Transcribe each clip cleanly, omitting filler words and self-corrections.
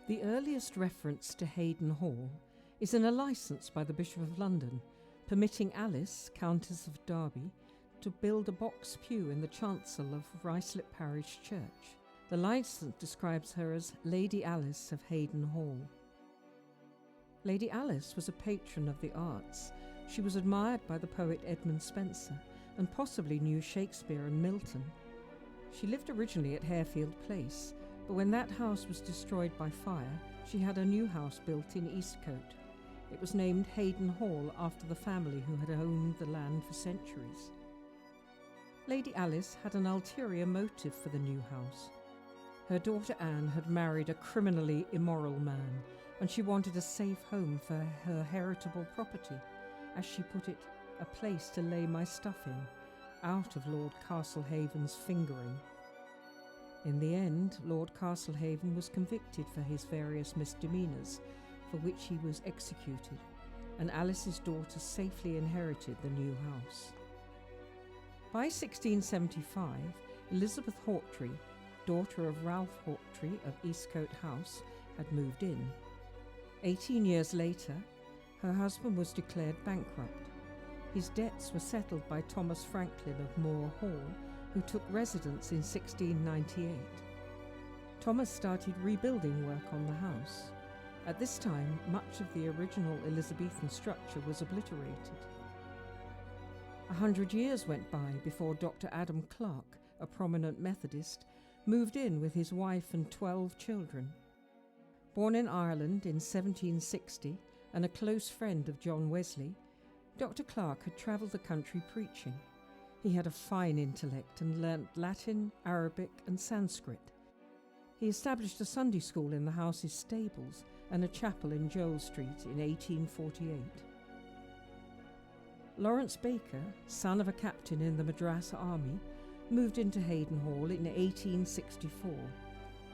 The earliest reference to Haydon Hall is in a licence by the Bishop of London, permitting Alice, Countess of Derby, to build a box pew in the chancel of Ruislip Parish Church. The licence describes her as Lady Alice of Haydon Hall. Lady Alice was a patron of the arts. She was admired by the poet Edmund Spenser and possibly knew Shakespeare and Milton. She lived originally at Harefield Place, but when that house was destroyed by fire, she had a new house built in Eastcote. It was named Haydon Hall after the family who had owned the land for centuries. Lady Alice had an ulterior motive for the new house. Her daughter Anne had married a criminally immoral man, and she wanted a safe home for her heritable property, as she put it, a place to lay my stuff in, out of Lord Castlehaven's fingering. In the end, Lord Castlehaven was convicted for his various misdemeanours, for which he was executed, and Alice's daughter safely inherited the new house. By 1675, Elizabeth Hawtrey, daughter of Ralph Hawtrey of Eastcote House, had moved in. 18 years later, her husband was declared bankrupt. His debts were settled by Thomas Franklin of Moor Hall, who took residence in 1698. Thomas started rebuilding work on the house. At this time, much of the original Elizabethan structure was obliterated. 100 years went by before Dr. Adam Clark, a prominent Methodist, moved in with his wife and 12 children. Born in Ireland in 1760 and a close friend of John Wesley, Dr. Clark had travelled the country preaching. He had a fine intellect and learnt Latin, Arabic and Sanskrit. He established a Sunday school in the house's stables and a chapel in Joel Street in 1848. Lawrence Baker, son of a captain in the Madras Army, moved into Haydon Hall in 1864.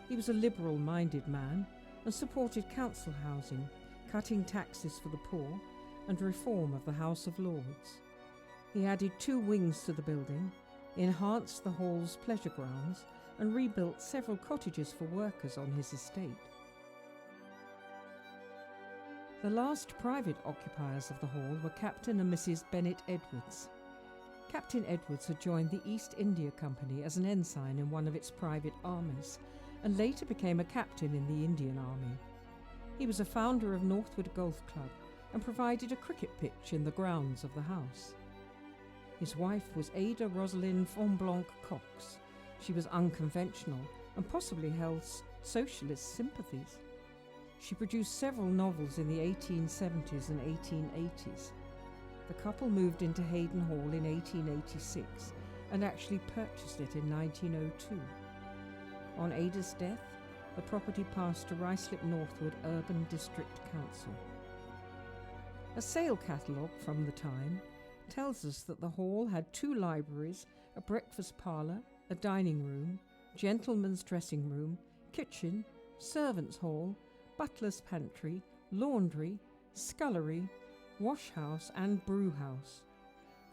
He was a liberal-minded man and supported council housing, cutting taxes for the poor, and reform of the House of Lords. He added 2 wings to the building, enhanced the hall's pleasure grounds, and rebuilt several cottages for workers on his estate. The last private occupiers of the hall were Captain and Mrs. Bennet Edwards. Captain Edwards had joined the East India Company as an ensign in one of its private armies, and later became a captain in the Indian Army. He was a founder of Northwood Golf Club and provided a cricket pitch in the grounds of the house. His wife was Ada Rosalind Fonblanc Cox. She was unconventional and possibly held socialist sympathies. She produced several novels in the 1870s and 1880s. The couple moved into Haydon Hall in 1886 and actually purchased it in 1902. On Ada's death, the property passed to Ruislip Northwood Urban District Council. A sale catalogue from the time tells us that the hall had 2 libraries, a breakfast parlour, a dining room, gentleman's dressing room, kitchen, servants' hall, butler's pantry, laundry, scullery, wash house and brew house.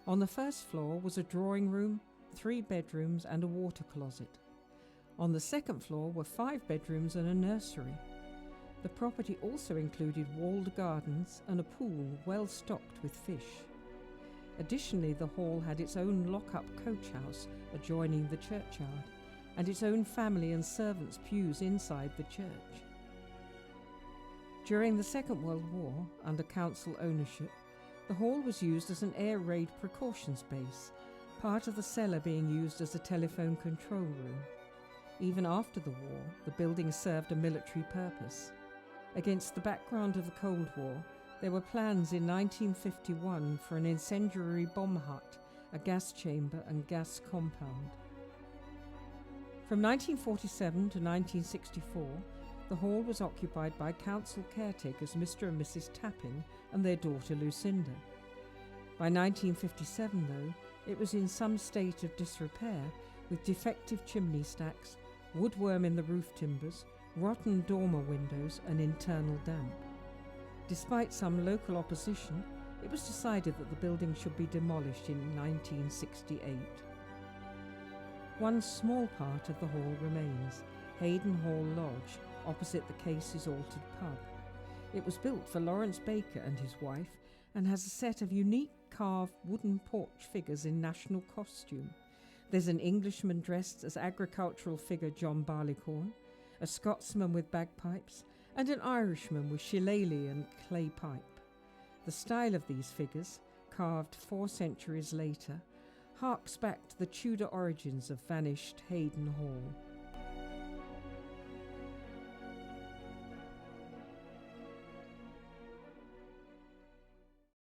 On the first floor was a drawing room, 3 bedrooms and a water closet. On the second floor were 5 bedrooms and a nursery. The property also included walled gardens and a pool well stocked with fish. Additionally, the hall had its own lock-up coach house adjoining the churchyard, and its own family and servants' pews inside the church. During the Second World War, under council ownership, the hall was used as an air raid precautions base, part of the cellar being used as a telephone control room. Even after the war, the building served a military purpose. Against the background of the Cold War, there were plans in 1951 for an incendiary bomb hut, a gas chamber and gas compound. From 1947 to 1964, the hall was occupied by council caretakers Mr. and Mrs. Tappin and their daughter Lucinda. By 1957, though, it was in some state of disrepair, with defective chimney stacks, woodworm in the roof timbers, rotten dormer windows and internal damp. Despite some local opposition, it was decided that the building should be demolished in 1968. One small part of the hall remains, Haydon Hall Lodge, opposite the Casey's Altered pub. It was built for Lawrence Baker and his wife and has a set of unique carved wooden porch figures in national costume. There's an Englishman dressed as agricultural figure John Barleycorn, a Scotsman with bagpipes, and an Irishman with shillelagh and clay pipe. The style of these figures, carved 4 centuries later, harks back to the Tudor origins of vanished Haydon Hall.